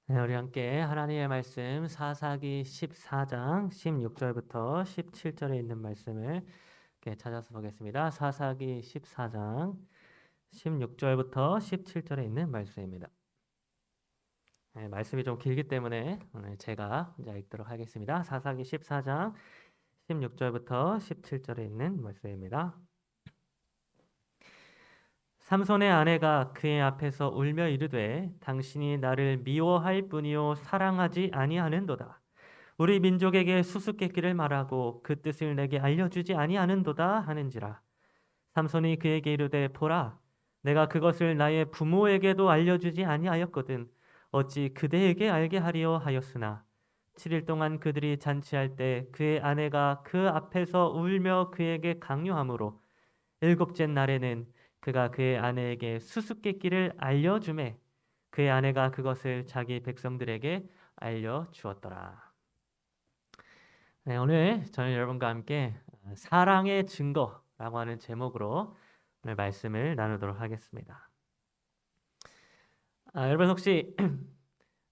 네, 우리 함께 하나님의 말씀 사사기 14장 16절부터 17절에 있는 말씀을 이렇게 찾아서 보겠습니다. 사사기 14장 16절부터 17절에 있는 말씀입니다. 네, 말씀이 좀 길기 때문에 오늘 제가 혼자 읽도록 하겠습니다. 사사기 14장 16절부터 17절에 있는 말씀입니다. 삼손의 아내가 그의 앞에서 울며 이르되 당신이 나를 미워할 뿐이요 사랑하지 아니하는도다. 우리 민족에게 수수께끼를 말하고 그 뜻을 내게 알려주지 아니하는도다 하는지라. 삼손이 그에게 이르되 보라, 내가 그것을 나의 부모에게도 알려주지 아니하였거든 어찌 그대에게 알게 하리요 하였으나 7일 동안 그들이 잔치할 때 그의 아내가 그 앞에서 울며 그에게 강요하므로 일곱째 날에는 그가 그의 아내에게 수수께끼를 알려주매 그의 아내가 그것을 자기 백성들에게 알려주었더라. 네, 오늘 저는 여러분과 함께 사랑의 증거라고 하는 제목으로 오늘 말씀을 나누도록 하겠습니다. 여러분 혹시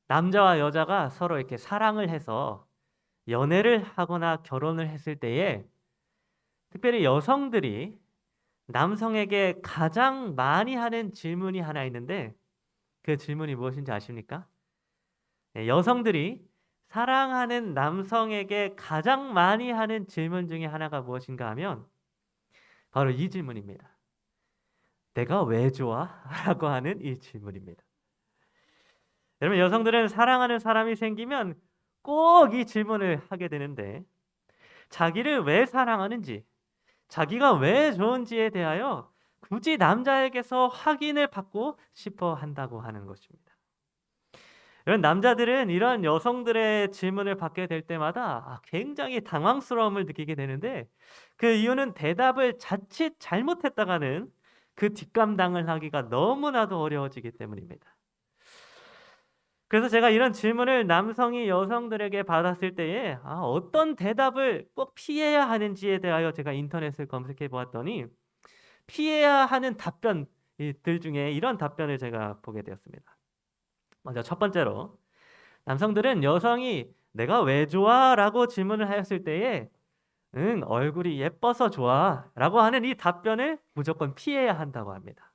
남자와 여자가 서로 이렇게 사랑을 해서 연애를 하거나 결혼을 했을 때에 특별히 여성들이 남성에게 가장 많이 하는 질문이 하나 있는데 그 질문이 무엇인지 아십니까? 네, 여성들이 사랑하는 남성에게 가장 많이 하는 질문 중에 하나가 무엇인가 하면 바로 이 질문입니다. 내가 왜 좋아? 라고 하는 이 질문입니다. 여러분, 여성들은 사랑하는 사람이 생기면 꼭 이 질문을 하게 되는데 자기를 왜 사랑하는지, 자기가 왜 좋은지에 대하여 굳이 남자에게서 확인을 받고 싶어 한다고 하는 것입니다. 이런 남자들은 이런 여성들의 질문을 받게 될 때마다 굉장히 당황스러움을 느끼게 되는데 그 이유는 대답을 자칫 잘못했다가는 그 뒷감당을 하기가 너무나도 어려워지기 때문입니다. 그래서 제가 이런 질문을 남성이 여성들에게 받았을 때에 어떤 대답을 꼭 피해야 하는지에 대하여 제가 인터넷을 검색해 보았더니 피해야 하는 답변들 중에 이런 답변을 제가 보게 되었습니다. 먼저 첫 번째로 남성들은 여성이 내가 왜 좋아? 라고 질문을 하였을 때에 응, 얼굴이 예뻐서 좋아 라고 하는 이 답변을 무조건 피해야 한다고 합니다.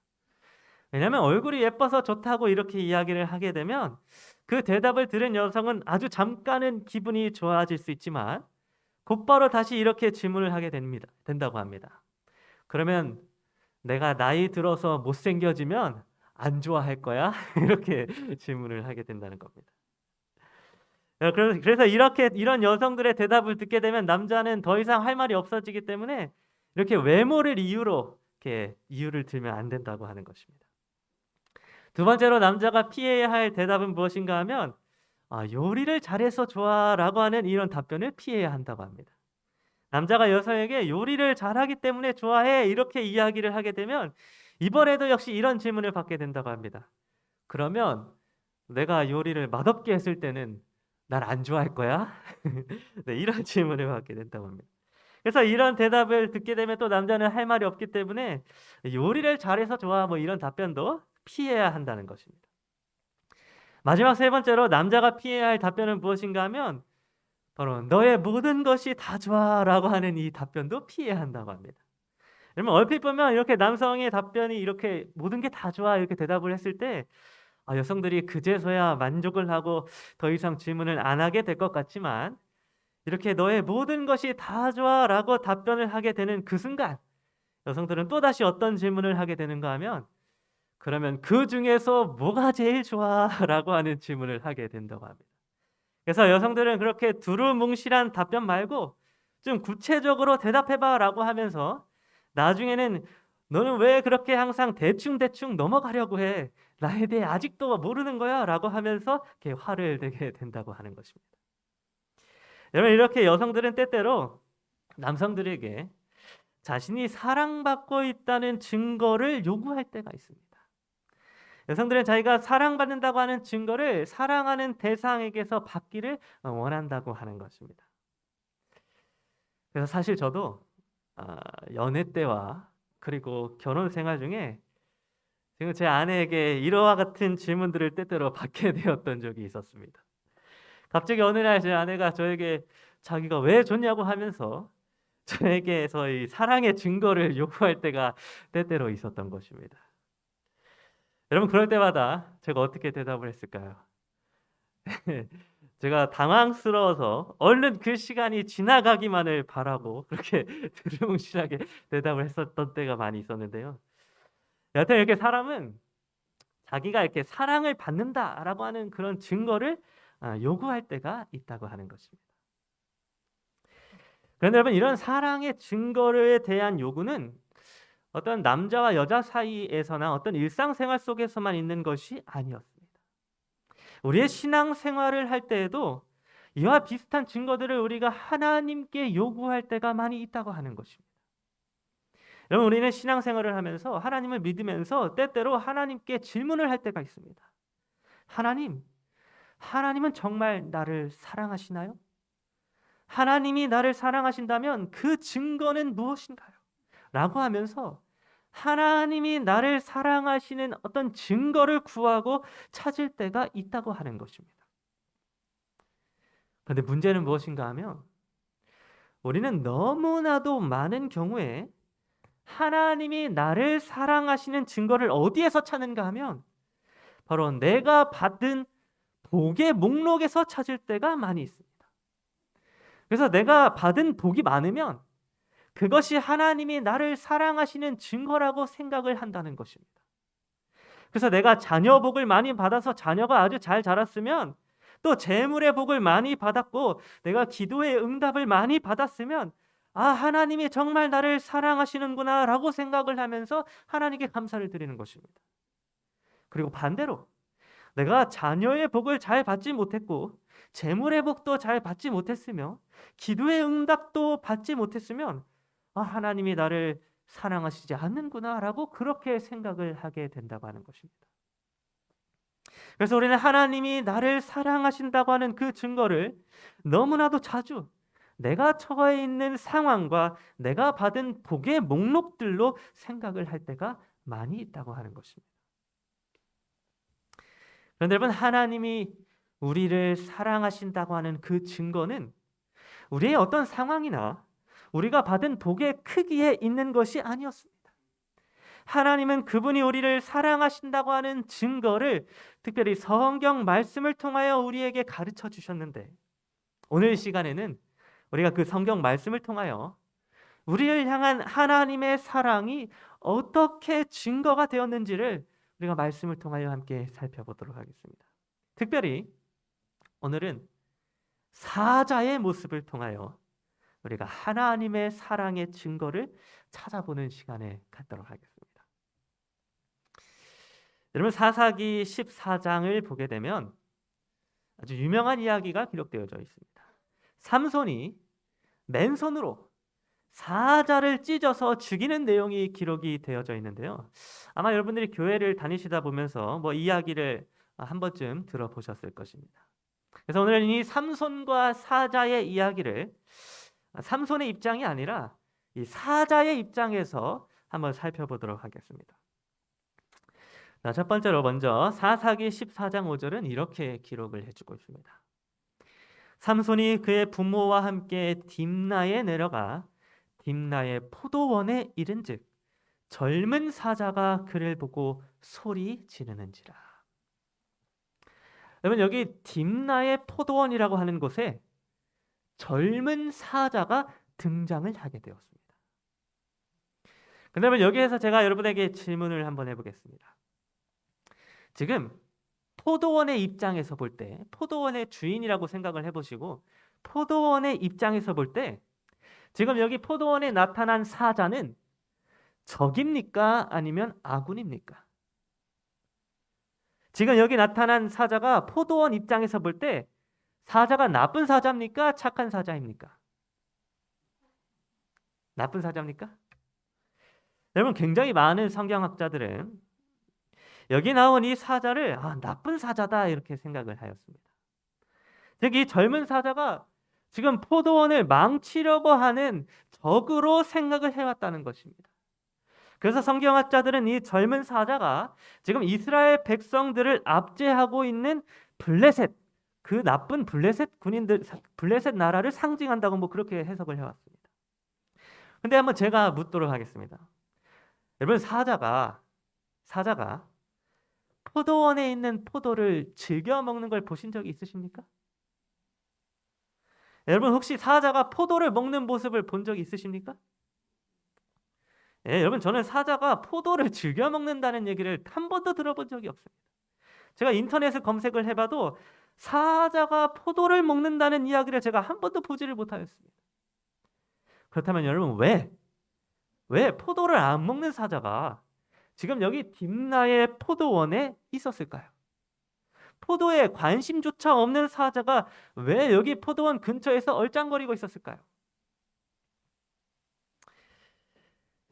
왜냐하면 얼굴이 예뻐서 좋다고 이렇게 이야기를 하게 되면 그 대답을 들은 여성은 아주 잠깐은 기분이 좋아질 수 있지만 곧바로 다시 이렇게 질문을 하게 된다고 합니다. 그러면 내가 나이 들어서 못생겨지면 안 좋아할 거야? 이렇게 질문을 하게 된다는 겁니다. 그래서 이렇게 이런 여성들의 대답을 듣게 되면 남자는 더 이상 할 말이 없어지기 때문에 이렇게 외모를 이유로 이렇게 이유를 들면 안 된다고 하는 것입니다. 두 번째로 남자가 피해야 할 대답은 무엇인가 하면 요리를 잘해서 좋아라고 하는 이런 답변을 피해야 한다고 합니다. 남자가 여성에게 요리를 잘하기 때문에 좋아해 이렇게 이야기를 하게 되면 이번에도 역시 이런 질문을 받게 된다고 합니다. 그러면 내가 요리를 맛없게 했을 때는 날 안 좋아할 거야? 네, 이런 질문을 받게 된다고 합니다. 그래서 이런 대답을 듣게 되면 또 남자는 할 말이 없기 때문에 요리를 잘해서 좋아 뭐 이런 답변도 피해야 한다는 것입니다. 마지막 세 번째로 남자가 피해야 할 답변은 무엇인가 하면 바로 너의 모든 것이 다 좋아라고 하는 이 답변도 피해야 한다고 합니다. 여러분 얼핏 보면 이렇게 남성의 답변이 이렇게 모든 게 다 좋아 이렇게 대답을 했을 때 여성들이 그제서야 만족을 하고 더 이상 질문을 안 하게 될 것 같지만 이렇게 너의 모든 것이 다 좋아라고 답변을 하게 되는 그 순간 여성들은 또다시 어떤 질문을 하게 되는가 하면 그러면 그 중에서 뭐가 제일 좋아라고 하는 질문을 하게 된다고 합니다. 그래서 여성들은 그렇게 두루뭉실한 답변 말고 좀 구체적으로 대답해봐라고 하면서 나중에는 너는 왜 그렇게 항상 대충대충 넘어가려고 해? 나에 대해 아직도 모르는 거야? 라고 하면서 이렇게 화를 내게 된다고 하는 것입니다. 여러분 이렇게 여성들은 때때로 남성들에게 자신이 사랑받고 있다는 증거를 요구할 때가 있습니다. 여성들은 자기가 사랑받는다고 하는 증거를 사랑하는 대상에게서 받기를 원한다고 하는 것입니다. 그래서 사실 저도 연애 때와 그리고 결혼 생활 중에 지금 제 아내에게 이러와 같은 질문들을 때때로 받게 되었던 적이 있었습니다. 갑자기 어느 날 제 아내가 저에게 자기가 왜 줬냐고 하면서 저에게서 이 사랑의 증거를 요구할 때가 때때로 있었던 것입니다. 여러분 그럴 때마다 제가 어떻게 대답을 했을까요? 제가 당황스러워서 얼른 그 시간이 지나가기만을 바라고 그렇게 두루뭉실하게 대답을 했었던 때가 많이 있었는데요. 여하튼 이렇게 사람은 자기가 이렇게 사랑을 받는다라고 하는 그런 증거를 요구할 때가 있다고 하는 것입니다. 그런데 여러분 이런 사랑의 증거에 대한 요구는 어떤 남자와 여자 사이에서나 어떤 일상생활 속에서만 있는 것이 아니었습니다. 우리의 신앙생활을 할 때에도 이와 비슷한 증거들을 우리가 하나님께 요구할 때가 많이 있다고 하는 것입니다. 여러분 우리는 신앙생활을 하면서 하나님을 믿으면서 때때로 하나님께 질문을 할 때가 있습니다. 하나님은 정말 나를 사랑하시나요? 하나님이 나를 사랑하신다면 그 증거는 무엇인가요? 라고 하면서 하나님이 나를 사랑하시는 어떤 증거를 구하고 찾을 때가 있다고 하는 것입니다. 그런데 문제는 무엇인가 하면 우리는 너무나도 많은 경우에 하나님이 나를 사랑하시는 증거를 어디에서 찾는가 하면 바로 내가 받은 복의 목록에서 찾을 때가 많이 있습니다. 그래서 내가 받은 복이 많으면 그것이 하나님이 나를 사랑하시는 증거라고 생각을 한다는 것입니다. 그래서 내가 자녀 복을 많이 받아서 자녀가 아주 잘 자랐으면 또 재물의 복을 많이 받았고 내가 기도의 응답을 많이 받았으면 하나님이 정말 나를 사랑하시는구나 라고 생각을 하면서 하나님께 감사를 드리는 것입니다. 그리고 반대로 내가 자녀의 복을 잘 받지 못했고 재물의 복도 잘 받지 못했으며 기도의 응답도 받지 못했으면 하나님이 나를 사랑하시지 않는구나 라고 그렇게 생각을 하게 된다고 하는 것입니다. 그래서 우리는 하나님이 나를 사랑하신다고 하는 그 증거를 너무나도 자주 내가 처해 있는 상황과 내가 받은 복의 목록들로 생각을 할 때가 많이 있다고 하는 것입니다. 그런데 여러분 하나님이 우리를 사랑하신다고 하는 그 증거는 우리의 어떤 상황이나 우리가 받은 복의 크기에 있는 것이 아니었습니다. 하나님은 그분이 우리를 사랑하신다고 하는 증거를 특별히 성경 말씀을 통하여 우리에게 가르쳐 주셨는데 오늘 시간에는 우리가 그 성경 말씀을 통하여 우리를 향한 하나님의 사랑이 어떻게 증거가 되었는지를 우리가 말씀을 통하여 함께 살펴보도록 하겠습니다. 특별히 오늘은 사자의 모습을 통하여 우리가 하나님의 사랑의 증거를 찾아보는 시간에 갖도록 하겠습니다. 여러분 사사기 14장을 보게 되면 아주 유명한 이야기가 기록되어져 있습니다. 삼손이 맨손으로 사자를 찢어서 죽이는 내용이 기록이 되어져 있는데요. 아마 여러분들이 교회를 다니시다 보면서 이 이야기를 한 번쯤 들어보셨을 것입니다. 그래서 오늘은 이 삼손과 사자의 이야기를 삼손의 입장이 아니라 이 사자의 입장에서 한번 살펴보도록 하겠습니다. 첫 번째로 먼저 사사기 14장 5절은 이렇게 기록을 해주고 있습니다. 삼손이 그의 부모와 함께 딥나에 내려가 딥나의 포도원에 이른즉 젊은 사자가 그를 보고 소리 지르는지라. 여러분 여기 딥나의 포도원이라고 하는 곳에 젊은 사자가 등장을 하게 되었습니다. 그러면 여기에서 제가 여러분에게 질문을 한번 해보겠습니다. 지금 포도원의 입장에서 볼 때, 포도원의 주인이라고 생각을 해보시고 포도원의 입장에서 볼 때 지금 여기 포도원에 나타난 사자는 적입니까? 아니면 아군입니까? 지금 여기 나타난 사자가 포도원 입장에서 볼 때 사자가 나쁜 사자입니까? 착한 사자입니까? 나쁜 사자입니까? 여러분 굉장히 많은 성경학자들은 여기 나온 이 사자를 나쁜 사자다 이렇게 생각을 하였습니다. 즉 이 젊은 사자가 지금 포도원을 망치려고 하는 적으로 생각을 해왔다는 것입니다. 그래서 성경학자들은 이 젊은 사자가 지금 이스라엘 백성들을 압제하고 있는 블레셋, 그 나쁜 블레셋 군인들, 블레셋 나라를 상징한다고 뭐 그렇게 해석을 해왔습니다. 근데 한번 제가 묻도록 하겠습니다. 여러분, 사자가 포도원에 있는 포도를 즐겨 먹는 걸 보신 적이 있으십니까? 여러분, 혹시 사자가 포도를 먹는 모습을 본 적이 있으십니까? 예, 여러분, 저는 사자가 포도를 즐겨 먹는다는 얘기를 한 번도 들어본 적이 없습니다. 제가 인터넷에 검색을 해봐도 사자가 포도를 먹는다는 이야기를 제가 한 번도 보지를 못하였습니다. 그렇다면 여러분, 왜 포도를 안 먹는 사자가 지금 여기 딥나의 포도원에 있었을까요? 포도에 관심조차 없는 사자가 왜 여기 포도원 근처에서 얼짱거리고 있었을까요?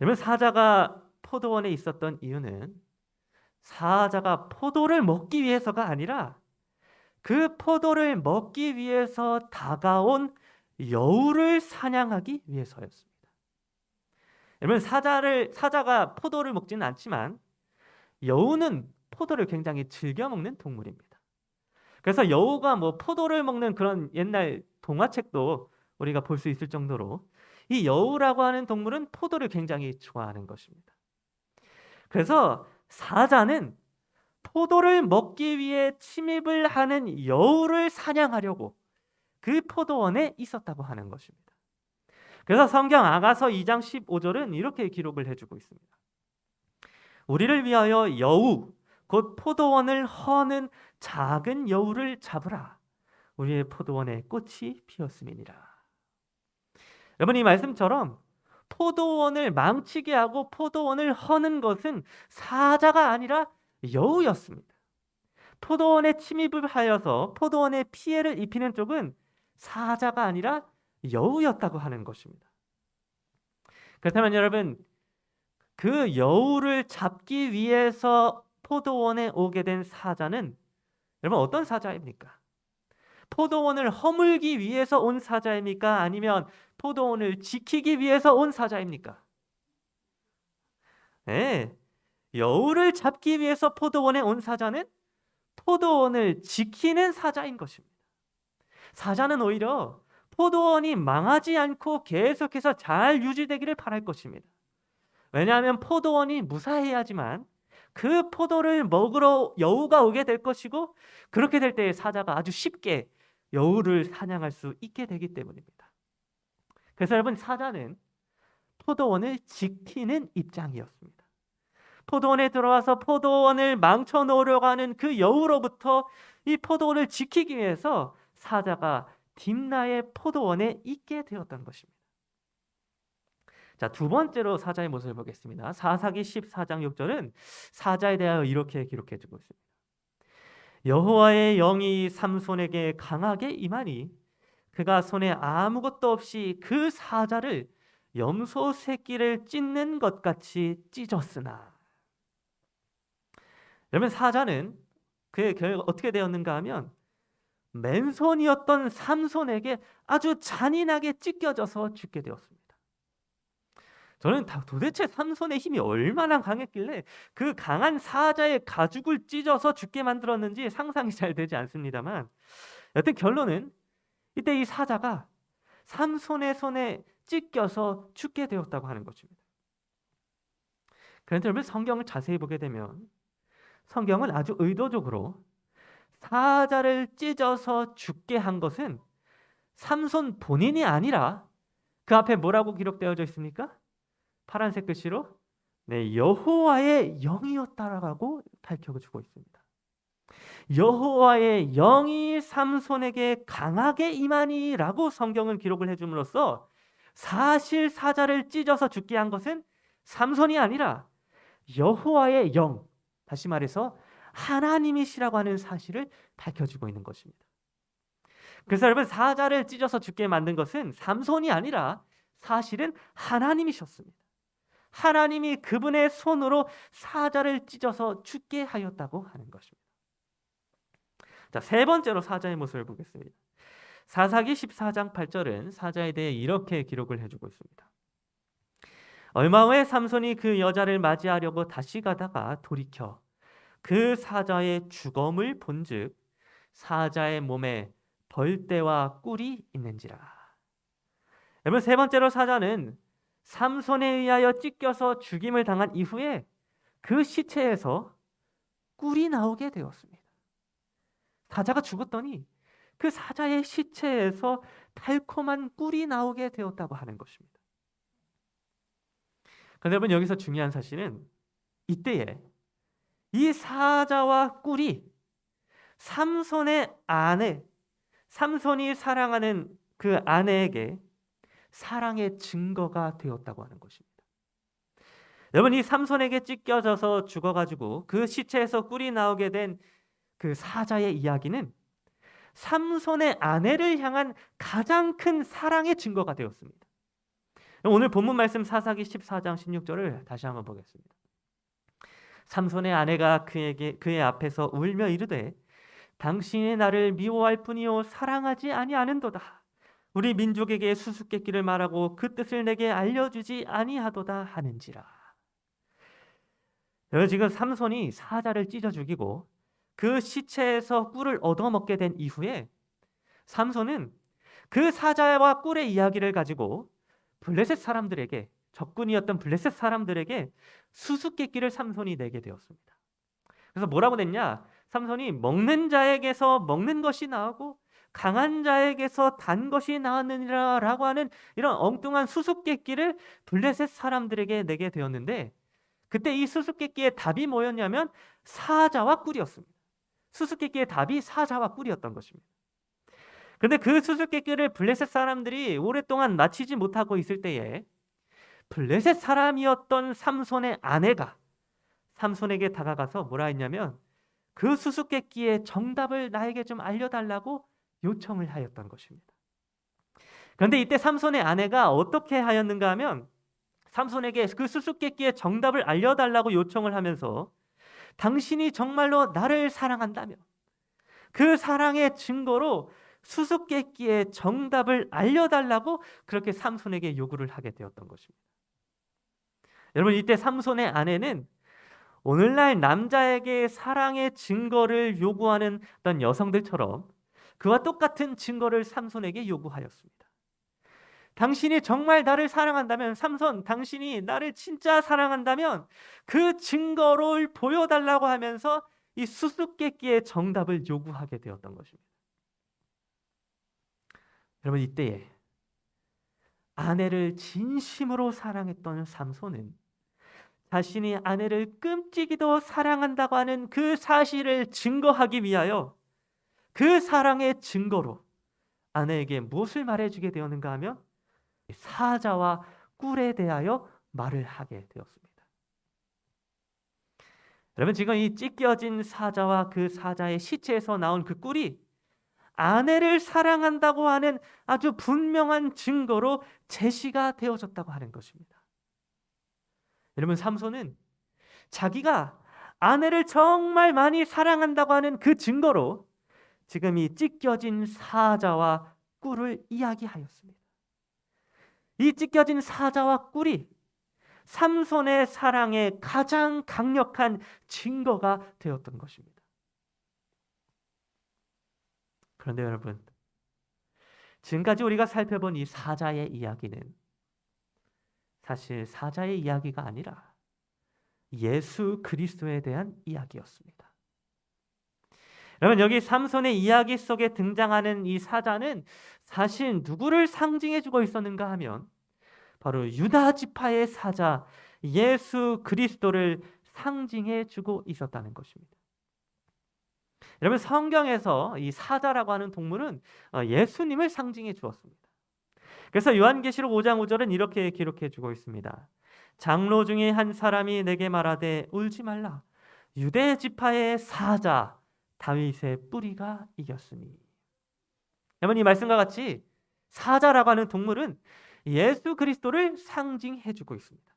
여러분, 사자가 포도원에 있었던 이유는 사자가 포도를 먹기 위해서가 아니라 그 포도를 먹기 위해서 다가온 여우를 사냥하기 위해서였습니다. 여러분, 사자가 포도를 먹지는 않지만 여우는 포도를 굉장히 즐겨 먹는 동물입니다. 그래서 여우가 뭐 포도를 먹는 그런 옛날 동화책도 우리가 볼 수 있을 정도로 이 여우라고 하는 동물은 포도를 굉장히 좋아하는 것입니다. 그래서 사자는 포도를 먹기 위해 침입을 하는 여우를 사냥하려고 그 포도원에 있었다고 하는 것입니다. 그래서 성경 아가서 2장 15절은 이렇게 기록을 해주고 있습니다. 우리를 위하여 여우, 곧 포도원을 허는 작은 여우를 잡으라. 우리의 포도원에 꽃이 피었음이니라. 여러분, 이 말씀처럼 포도원을 망치게 하고 포도원을 허는 것은 사자가 아니라 여우였습니다. 포도원에 침입을 하여서 포도원에 피해를 입히는 쪽은 사자가 아니라 여우였다고 하는 것입니다. 그렇다면 여러분, 그 여우를 잡기 위해서 포도원에 오게 된 사자는 여러분 어떤 사자입니까? 포도원을 허물기 위해서 온 사자입니까? 아니면 포도원을 지키기 위해서 온 사자입니까? 네, 여우를 잡기 위해서 포도원에 온 사자는 포도원을 지키는 사자인 것입니다. 사자는 오히려 포도원이 망하지 않고 계속해서 잘 유지되기를 바랄 것입니다. 왜냐하면 포도원이 무사해야지만 그 포도를 먹으러 여우가 오게 될 것이고, 그렇게 될 때 사자가 아주 쉽게 여우를 사냥할 수 있게 되기 때문입니다. 그래서 여러분, 사자는 포도원을 지키는 입장이었습니다. 포도원에 들어와서 포도원을 망쳐 놓으려고 하는 그 여우로부터 이 포도원을 지키기 위해서 사자가 딥나의 포도원에 있게 되었던 것입니다. 자, 두 번째로 사자의 모습을 보겠습니다. 사사기 14장 6절은 사자에 대하여 이렇게 기록해 주고 있습니다. 여호와의 영이 삼손에게 강하게 임하니 그가 손에 아무것도 없이 그 사자를 염소 새끼를 찢는 것 같이 찢었으나. 여러분, 사자는 그의 결과가 어떻게 되었는가 하면 맨손이었던 삼손에게 아주 잔인하게 찢겨져서 죽게 되었습니다. 저는 도대체 삼손의 힘이 얼마나 강했길래 그 강한 사자의 가죽을 찢어서 죽게 만들었는지 상상이 잘 되지 않습니다만, 여튼 결론은 이때 이 사자가 삼손의 손에 찢겨서 죽게 되었다고 하는 것입니다. 그런데 여러분, 성경을 자세히 보게 되면 성경은 아주 의도적으로 사자를 찢어서 죽게 한 것은 삼손 본인이 아니라 그 앞에 뭐라고 기록되어져 있습니까? 파란색 글씨로 여호와의 영이었다라고 밝혀주고 있습니다. 여호와의 영이 삼손에게 강하게 임하니라고 성경은 기록을 해줌으로써 사실 사자를 찢어서 죽게 한 것은 삼손이 아니라 여호와의 영, 다시 말해서 하나님이시라고 하는 사실을 밝혀주고 있는 것입니다. 그래서 여러분, 사자를 찢어서 죽게 만든 것은 삼손이 아니라 사실은 하나님이셨습니다. 하나님이 그분의 손으로 사자를 찢어서 죽게 하였다고 하는 것입니다. 자, 세 번째로 사자의 모습을 보겠습니다. 사사기 14장 8절은 사자에 대해 이렇게 기록을 해주고 있습니다. 얼마 후에 삼손이 그 여자를 맞이하려고 다시 가다가 돌이켜 그 사자의 주검을 본즉 사자의 몸에 벌떼와 꿀이 있는지라. 여러분, 세 번째로 사자는 삼손에 의하여 찢겨서 죽임을 당한 이후에 그 시체에서 꿀이 나오게 되었습니다. 사자가 죽었더니 그 사자의 시체에서 달콤한 꿀이 나오게 되었다고 하는 것입니다. 그런데 여러분, 여기서 중요한 사실은 이때에 이 사자와 꿀이 삼손의 아내, 삼손이 사랑하는 그 아내에게 사랑의 증거가 되었다고 하는 것입니다. 여러분, 이 삼손에게 찢겨져서 죽어가지고 그 시체에서 꿀이 나오게 된 그 사자의 이야기는 삼손의 아내를 향한 가장 큰 사랑의 증거가 되었습니다. 오늘 본문 말씀 사사기 14장 16절을 다시 한번 보겠습니다. 삼손의 아내가 그의 앞에서 울며 이르되 당신이 나를 미워할 뿐이요 사랑하지 아니하는도다. 우리 민족에게 수수께끼를 말하고 그 뜻을 내게 알려주지 아니하도다 하는지라. 여러분, 지금 삼손이 사자를 찢어 죽이고 그 시체에서 꿀을 얻어먹게 된 이후에 삼손은 그 사자와 꿀의 이야기를 가지고 블레셋 사람들에게, 적군이었던 블레셋 사람들에게 수수께끼를 삼손이 내게 되었습니다. 그래서 뭐라고 냈냐? 삼손이 먹는 자에게서 먹는 것이 나오고 강한 자에게서 단 것이 나왔느니라 라고 하는 이런 엉뚱한 수수께끼를 블레셋 사람들에게 내게 되었는데, 그때 이 수수께끼의 답이 뭐였냐면 사자와 꿀이었습니다. 수수께끼의 답이 사자와 꿀이었던 것입니다. 그런데 그 수수께끼를 블레셋 사람들이 오랫동안 맞히지 못하고 있을 때에 블레셋 사람이었던 삼손의 아내가 삼손에게 다가가서 뭐라 했냐면 그 수수께끼의 정답을 나에게 좀 알려달라고 요청을 하였던 것입니다. 그런데 이때 삼손의 아내가 어떻게 하였는가 하면 삼손에게 그 수수께끼의 정답을 알려달라고 요청을 하면서 당신이 정말로 나를 사랑한다면 그 사랑의 증거로 수수께끼의 정답을 알려달라고 그렇게 삼손에게 요구를 하게 되었던 것입니다. 여러분, 이때 삼손의 아내는 오늘날 남자에게 사랑의 증거를 요구하는 어떤 여성들처럼 그와 똑같은 증거를 삼손에게 요구하였습니다. 당신이 정말 나를 사랑한다면, 삼손, 당신이 나를 진짜 사랑한다면 그 증거를 보여달라고 하면서 이 수수께끼의 정답을 요구하게 되었던 것입니다. 여러분, 이때에 아내를 진심으로 사랑했던 삼손은 자신이 아내를 끔찍이도 사랑한다고 하는 그 사실을 증거하기 위하여 그 사랑의 증거로 아내에게 무엇을 말해주게 되었는가 하면 사자와 꿀에 대하여 말을 하게 되었습니다. 여러분, 지금 이 찢겨진 사자와 그 사자의 시체에서 나온 그 꿀이 아내를 사랑한다고 하는 아주 분명한 증거로 제시가 되어졌다고 하는 것입니다. 여러분, 삼손은 자기가 아내를 정말 많이 사랑한다고 하는 그 증거로 지금 이 찢겨진 사자와 꿀을 이야기하였습니다. 이 찢겨진 사자와 꿀이 삼손의 사랑의 가장 강력한 증거가 되었던 것입니다. 그런데 여러분, 지금까지 우리가 살펴본 이 사자의 이야기는 사실 사자의 이야기가 아니라 예수 그리스도에 대한 이야기였습니다. 여러분, 여기 삼손의 이야기 속에 등장하는 이 사자는 사실 누구를 상징해주고 있었는가 하면 바로 유다 지파의 사자 예수 그리스도를 상징해주고 있었다는 것입니다. 여러분, 성경에서 이 사자라고 하는 동물은 예수님을 상징해 주었습니다. 그래서 요한계시록 5장 5절은 이렇게 기록해 주고 있습니다. 장로 중에 한 사람이 내게 말하되 울지 말라. 유대 지파의 사자 다윗의 뿌리가 이겼으니. 여러분, 이 말씀과 같이 사자라고 하는 동물은 예수 그리스도를 상징해 주고 있습니다.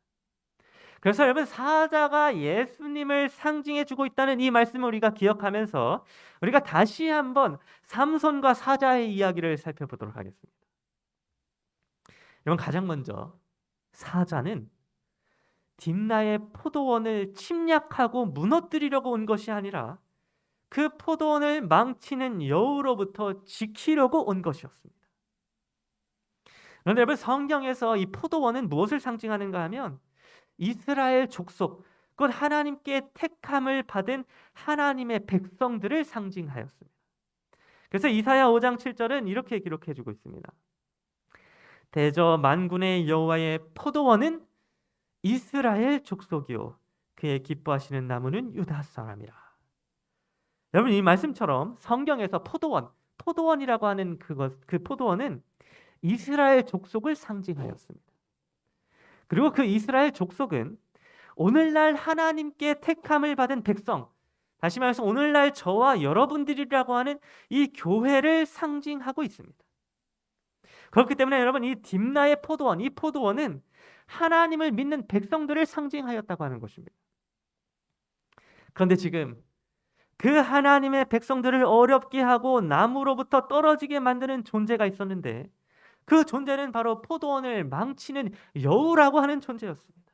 그래서 여러분, 사자가 예수님을 상징해 주고 있다는 이 말씀을 우리가 기억하면서 우리가 다시 한번 삼손과 사자의 이야기를 살펴보도록 하겠습니다. 여러분, 가장 먼저 사자는 딥나의 포도원을 침략하고 무너뜨리려고 온 것이 아니라 그 포도원을 망치는 여우로부터 지키려고 온 것이었습니다. 그런데 여러분, 성경에서 이 포도원은 무엇을 상징하는가 하면 이스라엘 족속, 곧 하나님께 택함을 받은 하나님의 백성들을 상징하였습니다. 그래서 이사야 5장 7절은 이렇게 기록해주고 있습니다. 대저 만군의 여호와의 포도원은 이스라엘 족속이요 그의 기뻐하시는 나무는 유다 사람이라. 여러분, 이 말씀처럼 성경에서 포도원이라고 하는 그 포도원은 이스라엘 족속을 상징하였습니다. 그리고 그 이스라엘 족속은 오늘날 하나님께 택함을 받은 백성, 다시 말해서 오늘날 저와 여러분들이라고 하는 이 교회를 상징하고 있습니다. 그렇기 때문에 여러분, 이 딥나의 포도원, 이 포도원은 하나님을 믿는 백성들을 상징하였다고 하는 것입니다. 그런데 지금 그 하나님의 백성들을 어렵게 하고 나무로부터 떨어지게 만드는 존재가 있었는데, 그 존재는 바로 포도원을 망치는 여우라고 하는 존재였습니다.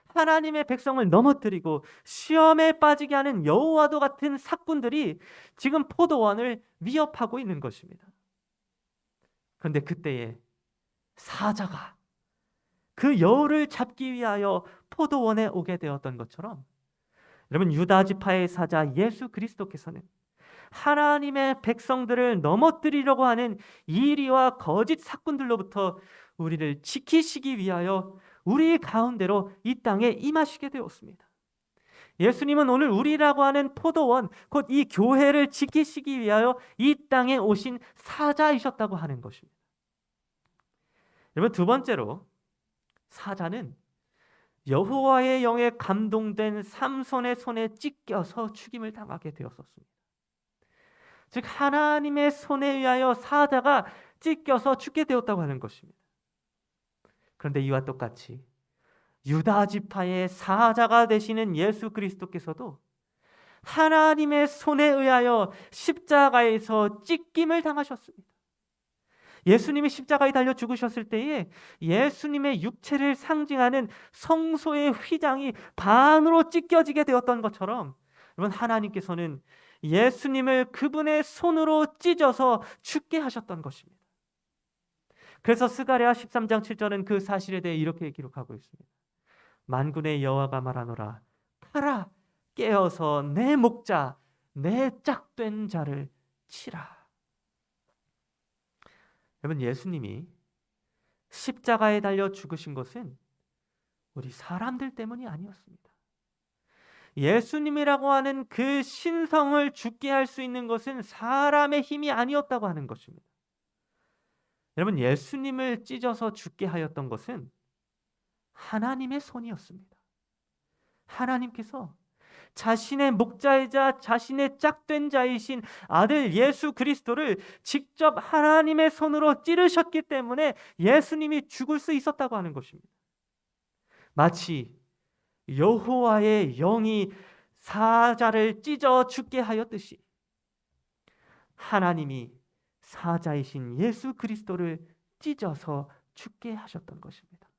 하나님의 백성을 넘어뜨리고 시험에 빠지게 하는 여우와도 같은 사꾼들이 지금 포도원을 위협하고 있는 것입니다. 그런데 그때에 사자가 그 여우를 잡기 위하여 포도원에 오게 되었던 것처럼, 여러분, 유다 지파의 사자 예수 그리스도께서는 하나님의 백성들을 넘어뜨리려고 하는 이리와 거짓 사꾼들로부터 우리를 지키시기 위하여 우리 가운데로 이 땅에 임하시게 되었습니다. 예수님은 오늘 우리라고 하는 포도원, 곧 이 교회를 지키시기 위하여 이 땅에 오신 사자이셨다고 하는 것입니다. 여러분, 두 번째로 사자는 여호와의 영에 감동된 삼손의 손에 찢겨서 죽임을 당하게 되었었습니다. 즉 하나님의 손에 의하여 사자가 찢겨서 죽게 되었다고 하는 것입니다. 그런데 이와 똑같이 유다 지파의 사자가 되시는 예수 그리스도께서도 하나님의 손에 의하여 십자가에서 찢김을 당하셨습니다. 예수님이 십자가에 달려 죽으셨을 때에 예수님의 육체를 상징하는 성소의 휘장이 반으로 찢겨지게 되었던 것처럼, 여러분, 하나님께서는 예수님을 그분의 손으로 찢어서 죽게 하셨던 것입니다. 그래서 스가랴 13장 7절은 그 사실에 대해 이렇게 기록하고 있습니다. 만군의 여호와가 말하노라, 가라, 깨어서 내 목자, 내 짝된 자를 치라. 여러분, 예수님이 십자가에 달려 죽으신 것은 우리 사람들 때문이 아니었습니다. 예수님이라고 하는 그 신성을 죽게 할 수 있는 것은 사람의 힘이 아니었다고 하는 것입니다. 여러분, 예수님을 찢어서 죽게 하였던 것은 하나님의 손이었습니다. 하나님께서 자신의 목자이자 자신의 짝된 자이신 아들 예수 그리스도를 직접 하나님의 손으로 찌르셨기 때문에 예수님이 죽을 수 있었다고 하는 것입니다. 마치 여호와의 영이 사자를 찢어 죽게 하였듯이 하나님이 사자이신 예수 그리스도를 찢어서 죽게 하셨던 것입니다.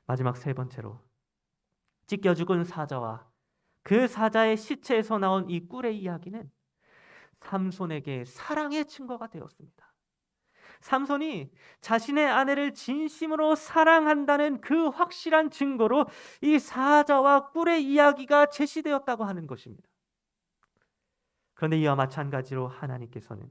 마지막 세 번째로, 찢겨 죽은 사자와 그 사자의 시체에서 나온 이 꿀의 이야기는 삼손에게 사랑의 증거가 되었습니다. 삼손이 자신의 아내를 진심으로 사랑한다는 그 확실한 증거로 이 사자와 꿀의 이야기가 제시되었다고 하는 것입니다. 그런데 이와 마찬가지로 하나님께서는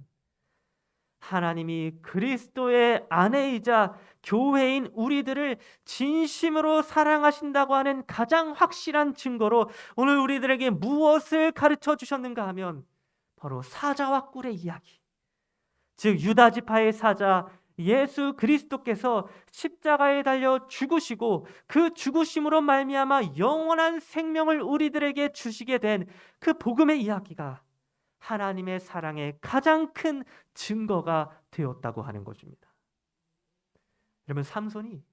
하나님이 그리스도의 아내이자 교회인 우리들을 진심으로 사랑하신다고 하는 가장 확실한 증거로 오늘 우리들에게 무엇을 가르쳐 주셨는가 하면 바로 사자와 꿀의 이야기, 즉 유다 지파의 사자 예수 그리스도께서 십자가에 달려 죽으시고 그 죽으심으로 말미암아 영원한 생명을 우리들에게 주시게 된 그 복음의 이야기가 하나님의 사랑의 가장 큰 증거가 되었다고 하는 것입니다. 여러분, 삼손이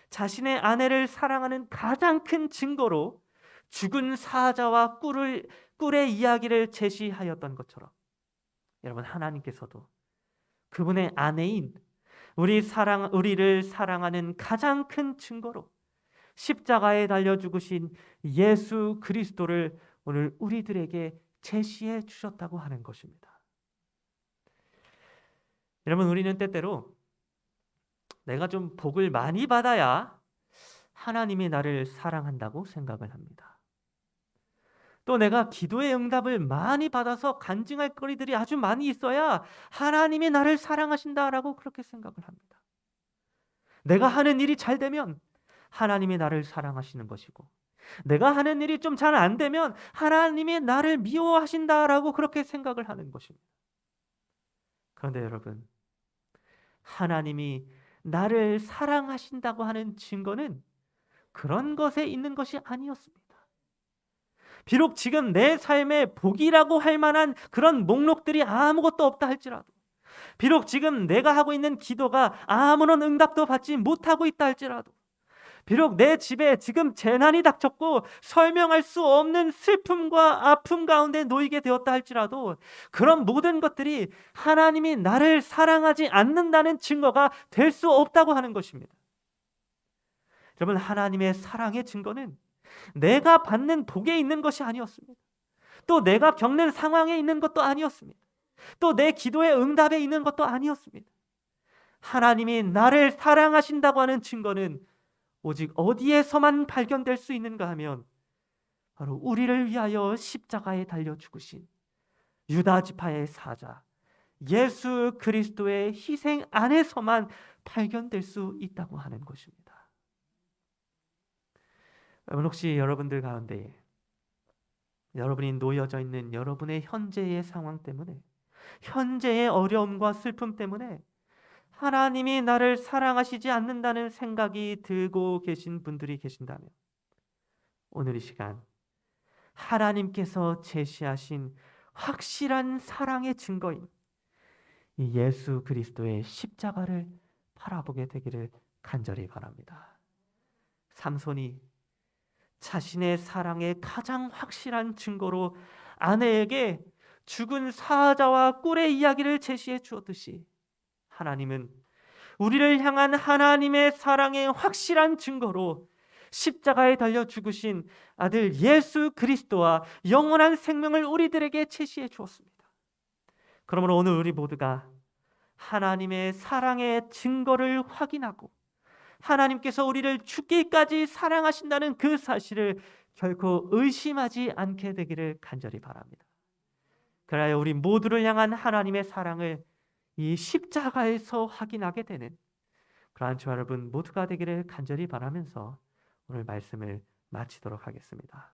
자신의 아내를 사랑하는 가장 큰 증거로 죽은 사자와 꿀의 이야기를 제시하였던 것처럼, 여러분, 하나님께서도 그분의 아내인 우리를 사랑하는 가장 큰 증거로 십자가에 달려 죽으신 예수 그리스도를 오늘 우리들에게 제시해 주셨다고 하는 것입니다. 여러분, 우리는 때때로 내가 좀 복을 많이 받아야 하나님이 나를 사랑한다고 생각을 합니다. 또 내가 기도의 응답을 많이 받아서 간증할 거리들이 아주 많이 있어야 하나님이 나를 사랑하신다라고 그렇게 생각을 합니다. 내가 하는 일이 잘 되면 하나님이 나를 사랑하시는 것이고, 내가 하는 일이 좀 잘 안 되면 하나님이 나를 미워하신다라고 그렇게 생각을 하는 것입니다. 그런데 여러분, 하나님이 나를 사랑하신다고 하는 증거는 그런 것에 있는 것이 아니었습니다. 비록 지금 내 삶에 복이라고 할 만한 그런 목록들이 아무것도 없다 할지라도, 비록 지금 내가 하고 있는 기도가 아무런 응답도 받지 못하고 있다 할지라도, 비록 내 집에 지금 재난이 닥쳤고 설명할 수 없는 슬픔과 아픔 가운데 놓이게 되었다 할지라도, 그런 모든 것들이 하나님이 나를 사랑하지 않는다는 증거가 될 수 없다고 하는 것입니다. 여러분, 하나님의 사랑의 증거는 내가 받는 복에 있는 것이 아니었습니다. 또 내가 겪는 상황에 있는 것도 아니었습니다. 또 내 기도의 응답에 있는 것도 아니었습니다. 하나님이 나를 사랑하신다고 하는 증거는 오직 어디에서만 발견될 수 있는가 하면 바로 우리를 위하여 십자가에 달려 죽으신 유다 지파의 사자 예수 그리스도의 희생 안에서만 발견될 수 있다고 하는 것입니다. 여러분, 혹시 여러분들 가운데 여러분이 놓여져 있는 여러분의 현재의 상황 때문에, 현재의 어려움과 슬픔 때문에 하나님이 나를 사랑하시지 않는다는 생각이 들고 계신 분들이 계신다면, 오늘 이 시간 하나님께서 제시하신 확실한 사랑의 증거인 이 예수 그리스도의 십자가를 바라보게 되기를 간절히 바랍니다. 삼손이 자신의 사랑의 가장 확실한 증거로 아내에게 죽은 사자와 꿀의 이야기를 제시해 주었듯이, 하나님은 우리를 향한 하나님의 사랑의 확실한 증거로 십자가에 달려 죽으신 아들 예수 그리스도와 영원한 생명을 우리들에게 제시해 주었습니다. 그러므로 오늘 우리 모두가 하나님의 사랑의 증거를 확인하고 하나님께서 우리를 죽기까지 사랑하신다는 그 사실을 결코 의심하지 않게 되기를 간절히 바랍니다. 그래야 우리 모두를 향한 하나님의 사랑을 이 십자가에서 확인하게 되는 그러한 저와 여러분 모두가 되기를 간절히 바라면서 오늘 말씀을 마치도록 하겠습니다.